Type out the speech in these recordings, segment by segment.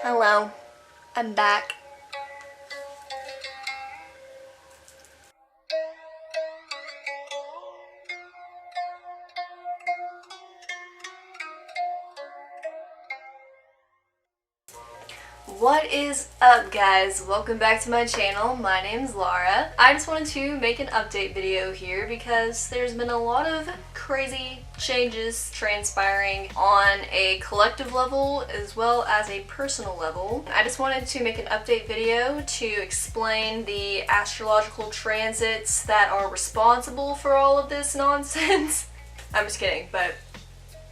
Hello, I'm back. What is up, guys? Welcome back to my channel. My name's Laura. I just wanted to make an update video here because there's been a lot of crazy changes transpiring on a collective level as well as a personal level. I just wanted to make an update video to explain the astrological transits that are responsible for all of this nonsense. I'm just kidding, but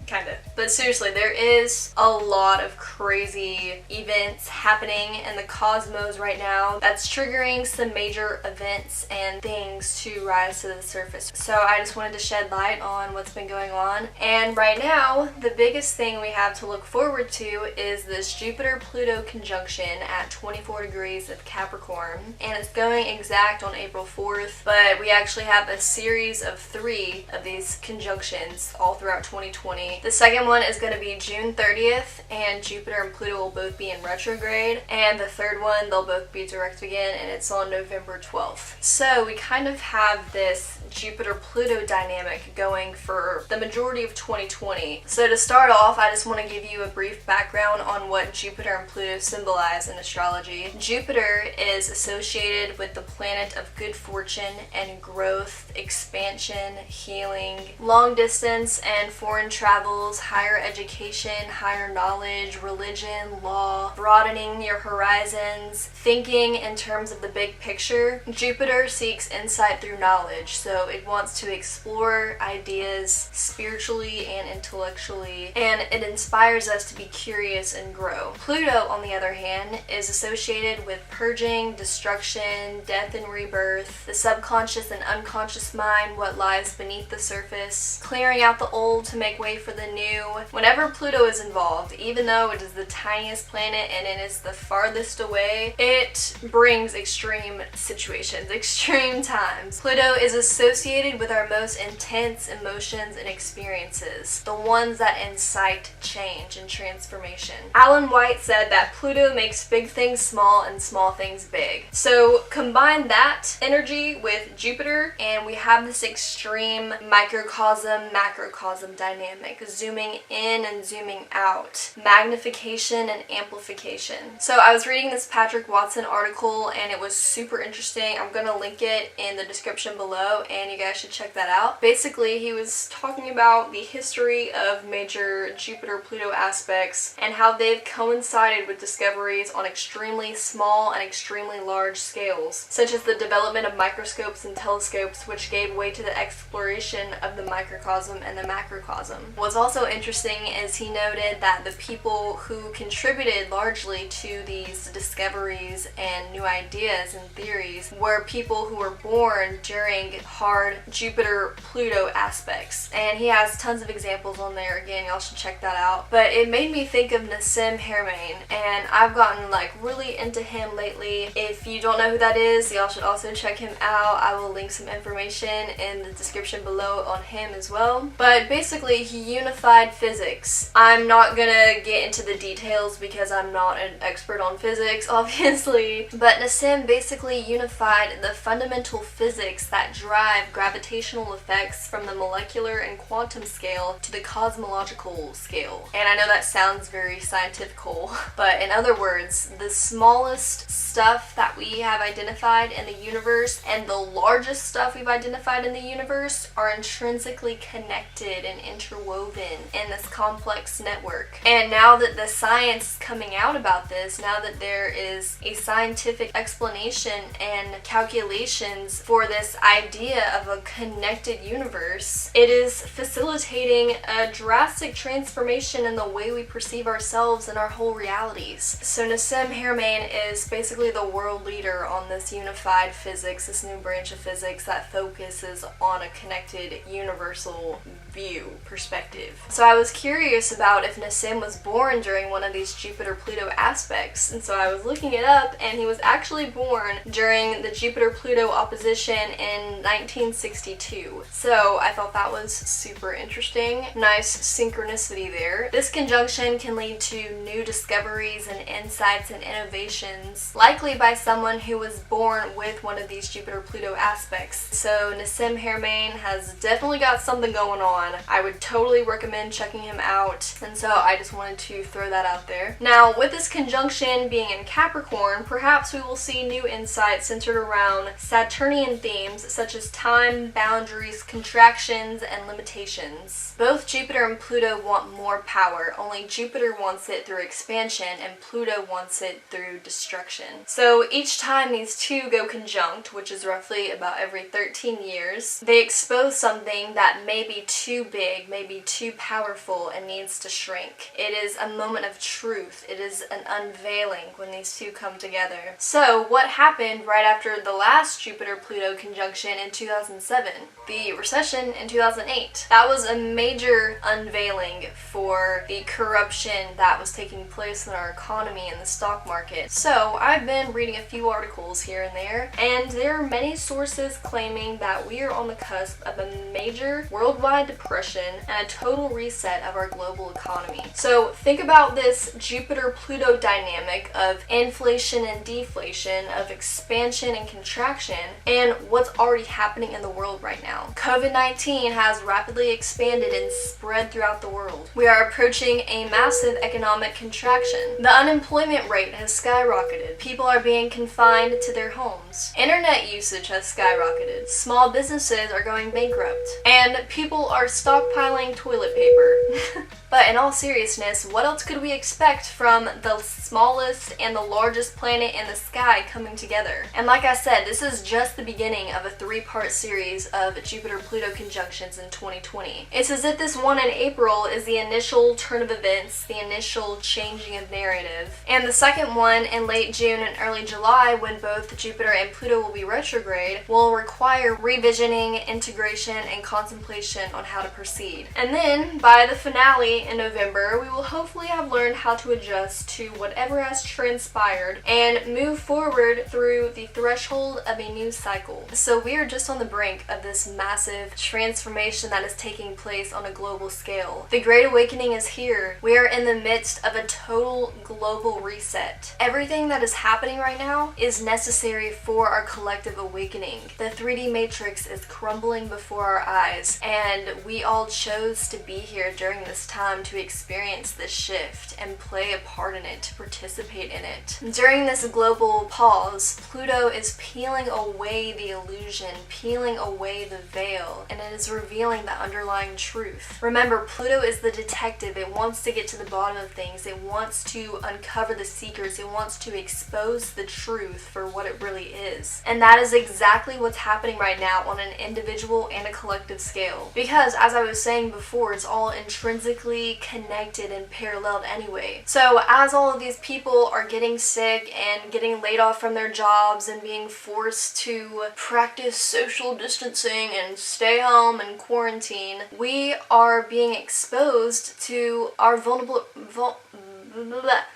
kinda. But seriously, there is a lot of crazy events happening in the cosmos right now that's triggering some major events and things to rise to the surface. So I just wanted to shed light on what's been going on. And right now, the biggest thing we have to look forward to is this Jupiter-Pluto conjunction at 24 degrees of Capricorn. And it's going exact on April 4th, but we actually have a series of 3 of these conjunctions all throughout 2020. The second one is going to be June 30th, and Jupiter and Pluto will both be in retrograde. And the third one, they'll both be direct again, and it's on November 12th. So we kind of have this Jupiter-Pluto dynamic going for the majority of 2020. So to start off, I just want to give you a brief background on what Jupiter and Pluto symbolize in astrology. Jupiter is associated with the planet of good fortune and growth, expansion, healing, long distance and foreign travel, higher education, higher knowledge, religion, law, broadening your horizons, thinking in terms of the big picture. Jupiter seeks insight through knowledge, so it wants to explore ideas spiritually and intellectually, and it inspires us to be curious and grow. Pluto, on the other hand, is associated with purging, destruction, death and rebirth, the subconscious and unconscious mind, what lies beneath the surface, clearing out the old to make way for the new. Whenever Pluto is involved, even though it is the tiniest planet and it is the farthest away, it brings extreme situations, extreme times. Pluto is associated with our most intense emotions and experiences, the ones that incite change and transformation. Alan White said that Pluto makes big things small and small things big. So combine that energy with Jupiter and we have this extreme microcosm, macrocosm dynamic, zooming in and zooming out, magnification and amplification. So I was reading this Patrick Watson article and it was super interesting. I'm gonna link it in the description below and you guys should check that out. Basically, he was talking about the history of major Jupiter-Pluto aspects and how they've coincided with discoveries on extremely small and extremely large scales, such as the development of microscopes and telescopes, which gave way to the exploration of the microcosm and the macrocosm. What's also interesting is he noted that the people who contributed largely to these discoveries and new ideas and theories were people who were born during hard Jupiter-Pluto aspects. And he has tons of examples on there. Again, y'all should check that out. But it made me think of Nassim Haramein, and I've gotten like really into him lately. If you don't know who that is, y'all should also check him out. I will link some information in the description below on him as well. But basically, he unified physics. I'm not gonna get into the details because I'm not an expert on physics, obviously, but Nassim basically unified the fundamental physics that drive gravitational effects from the molecular and quantum scale to the cosmological scale. And I know that sounds very scientifical, but in other words, the smallest stuff that we have identified in the universe and the largest stuff we've identified in the universe are intrinsically connected and interwoven in this complex network. And now that the science is coming out about this, now that there is a scientific explanation and calculations for this idea of a connected universe, it is facilitating a drastic transformation in the way we perceive ourselves and our whole realities. So Nassim Haramein is basically the world leader on this unified physics, this new branch of physics that focuses on a connected universal view, perspective. active. So I was curious about if Nassim was born during one of these Jupiter-Pluto aspects, and so I was looking it up, and he was actually born during the Jupiter-Pluto opposition in 1962. So I thought that was super interesting. Nice synchronicity there. This conjunction can lead to new discoveries and insights and innovations, likely by someone who was born with one of these Jupiter-Pluto aspects. So Nassim Haramein has definitely got something going on. I would totally recommend checking him out, and so I just wanted to throw that out there. Now, with this conjunction being in Capricorn, perhaps we will see new insights centered around Saturnian themes such as time, boundaries, contractions, and limitations. Both Jupiter and Pluto want more power, only Jupiter wants it through expansion and Pluto wants it through destruction. So each time these two go conjunct, which is roughly about every 13 years, they expose something that may be too big, may be too powerful, and needs to shrink. It is a moment of truth. It is an unveiling when these two come together. So what happened right after the last Jupiter-Pluto conjunction in 2007? The recession in 2008. That was a major unveiling for the corruption that was taking place in our economy and the stock market. So I've been reading a few articles here and there are many sources claiming that we are on the cusp of a major worldwide depression and a total reset of our global economy. So think about this Jupiter-Pluto dynamic of inflation and deflation, of expansion and contraction, and what's already happening in the world right now. COVID-19 has rapidly expanded and spread throughout the world. We are approaching a massive economic contraction. The unemployment rate has skyrocketed. People are being confined to their homes. Internet usage has skyrocketed. Small businesses are going bankrupt. And people are stockpiling toilet paper. But in all seriousness, what else could we expect from the smallest and the largest planet in the sky coming together? And like I said, this is just the beginning of a 3-part series of Jupiter-Pluto conjunctions in 2020. It's as if this one in April is the initial turn of events, the initial changing of narrative. And the second one in late June and early July, when both Jupiter and Pluto will be retrograde, will require revisioning, integration, and contemplation on how to proceed. And then, by the finale in November, we will hopefully have learned how to adjust to whatever has transpired and move forward through the threshold of a new cycle. So we are just on the brink of this massive transformation that is taking place on a global scale. The Great Awakening is here. We are in the midst of a total global reset. Everything that is happening right now is necessary for our collective awakening. The 3D matrix is crumbling before our eyes, and we all chose to be here during this time to experience this shift and play a part in it, to participate in it. During this global pause, Pluto is peeling away the illusion, peeling away the veil, and it is revealing the underlying truth. Remember, Pluto is the detective. It wants to get to the bottom of things. It wants to uncover the secrets. It wants to expose the truth for what it really is. And that is exactly what's happening right now on an individual and a collective scale. Because, as I was saying before, it's all intrinsically connected and paralleled anyway. So as all of these people are getting sick and getting laid off from their jobs and being forced to practice social distancing and stay home and quarantine, we are being exposed to our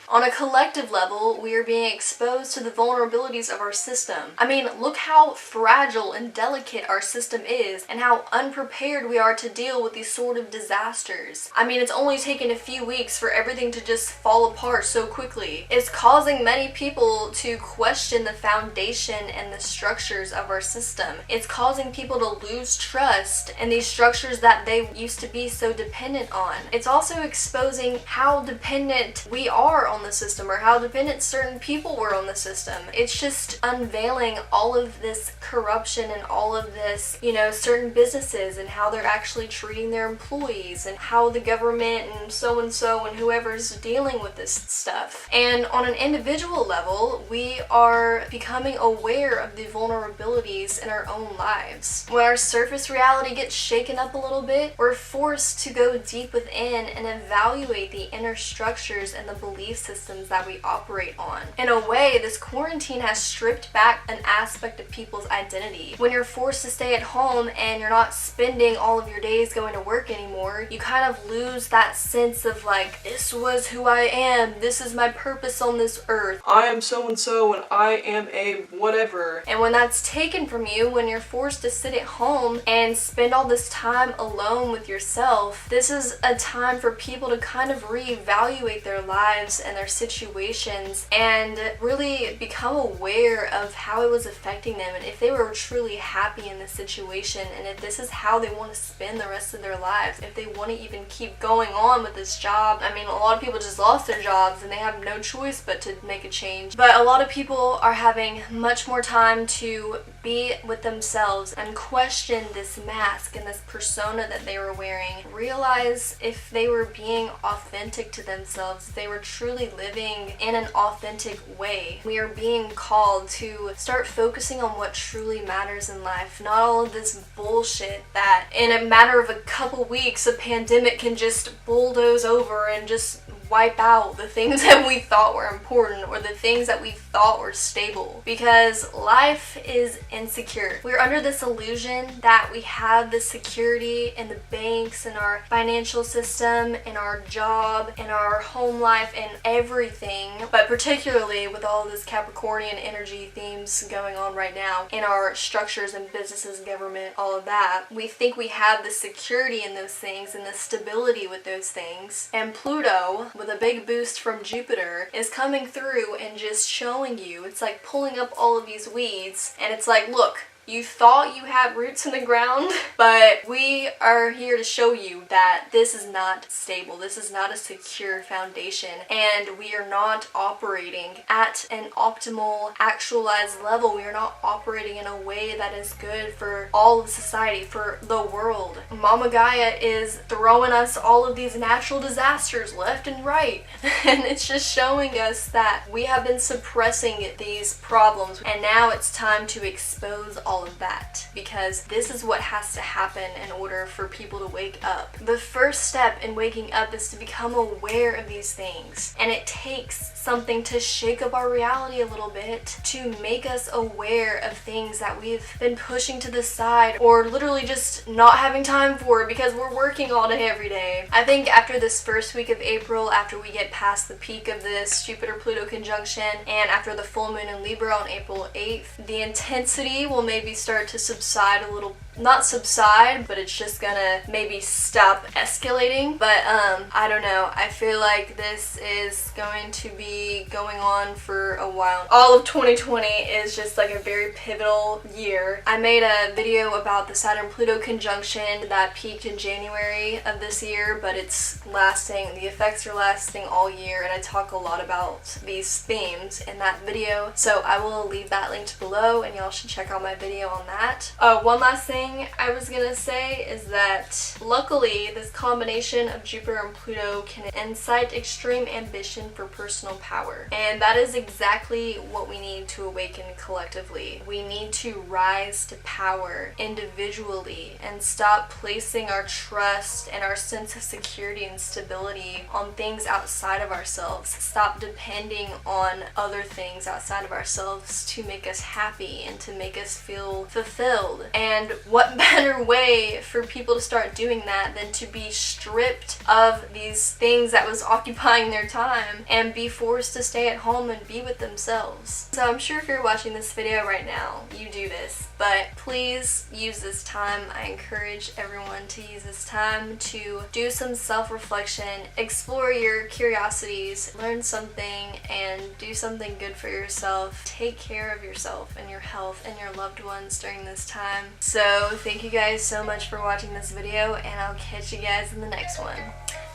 on a collective level, we are being exposed to the vulnerabilities of our system. I mean, look how fragile and delicate our system is and how unprepared we are to deal with these sort of disasters. I mean, it's only taken a few weeks for everything to just fall apart so quickly. It's causing many people to question the foundation and the structures of our system. It's causing people to lose trust in these structures that they used to be so dependent on. It's also exposing how dependent we are on the system, or how dependent certain people were on the system. It's just unveiling all of this corruption and all of this, certain businesses and how they're actually treating their employees, and how the government and so and whoever's dealing with this stuff. And on an individual level, we are becoming aware of the vulnerabilities in our own lives. When our surface reality gets shaken up a little bit, we're forced to go deep within and evaluate the inner structures values and the belief systems that we operate on. In a way, this quarantine has stripped back an aspect of people's identity. When you're forced to stay at home and you're not spending all of your days going to work anymore, you kind of lose that sense of like, this was who I am, this is my purpose on this earth. I am so and so and I am a whatever. And when that's taken from you, when you're forced to sit at home and spend all this time alone with yourself, this is a time for people to kind of reevaluate their lives and their situations and really become aware of how it was affecting them and if they were truly happy in this situation and if this is how they want to spend the rest of their lives, if they want to even keep going on with this job. I mean, a lot of people just lost their jobs and they have no choice but to make a change. But a lot of people are having much more time to be with themselves and question this mask and this persona that they were wearing. Realize if they were being authentic to themselves, if they were truly living in an authentic way. We are being called to start focusing on what truly matters in life, not all of this bullshit that in a matter of a couple weeks a pandemic can just bulldoze over and just wipe out the things that we thought were important or the things that we thought were stable, because life is insecure. We're under this illusion that we have the security in the banks, in our financial system, in our job, in our home life, and everything, but particularly with all this Capricornian energy themes going on right now in our structures and businesses, government, all of that. We think we have the security in those things and the stability with those things, and Pluto, with a big boost from Jupiter, is coming through and just showing you. It's like pulling up all of these weeds and it's like, look, you thought you had roots in the ground, but we are here to show you that this is not stable. This is not a secure foundation, and we are not operating at an optimal, actualized level. We are not operating in a way that is good for all of society, for the world. Mama Gaia is throwing us all of these natural disasters left and right, and it's just showing us that we have been suppressing these problems, and now it's time to expose all of that, because this is what has to happen in order for people to wake up. The first step in waking up is to become aware of these things, and it takes something to shake up our reality a little bit, to make us aware of things that we've been pushing to the side or literally just not having time for because we're working all day every day. I think after this first week of April, after we get past the peak of this Jupiter-Pluto conjunction and after the full moon in Libra on April 8th, the intensity will maybe start to subside a little. Not subside, but it's just gonna maybe stop escalating. But I don't know. I feel like this is going to be going on for a while. All of 2020 is just like a very pivotal year. I made a video about the Saturn-Pluto conjunction that peaked in January of this year, but it's lasting. The effects are lasting all year, and I talk a lot about these themes in that video. So I will leave that linked below, and y'all should check out my video on that. One last thing I was gonna say is that luckily this combination of Jupiter and Pluto can incite extreme ambition for personal power, and that is exactly what we need to awaken collectively. We need to rise to power individually and stop placing our trust and our sense of security and stability on things outside of ourselves. Stop depending on other things outside of ourselves to make us happy and to make us feel fulfilled. And what better way for people to start doing that than to be stripped of these things that was occupying their time and be forced to stay at home and be with themselves. So I'm sure if you're watching this video right now, you do this, but please use this time. I encourage everyone to use this time to do some self-reflection, explore your curiosities, learn something, and do something good for yourself. Take care of yourself and your health and your loved ones during this time. So thank you guys so much for watching this video, and I'll catch you guys in the next one.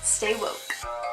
Stay woke.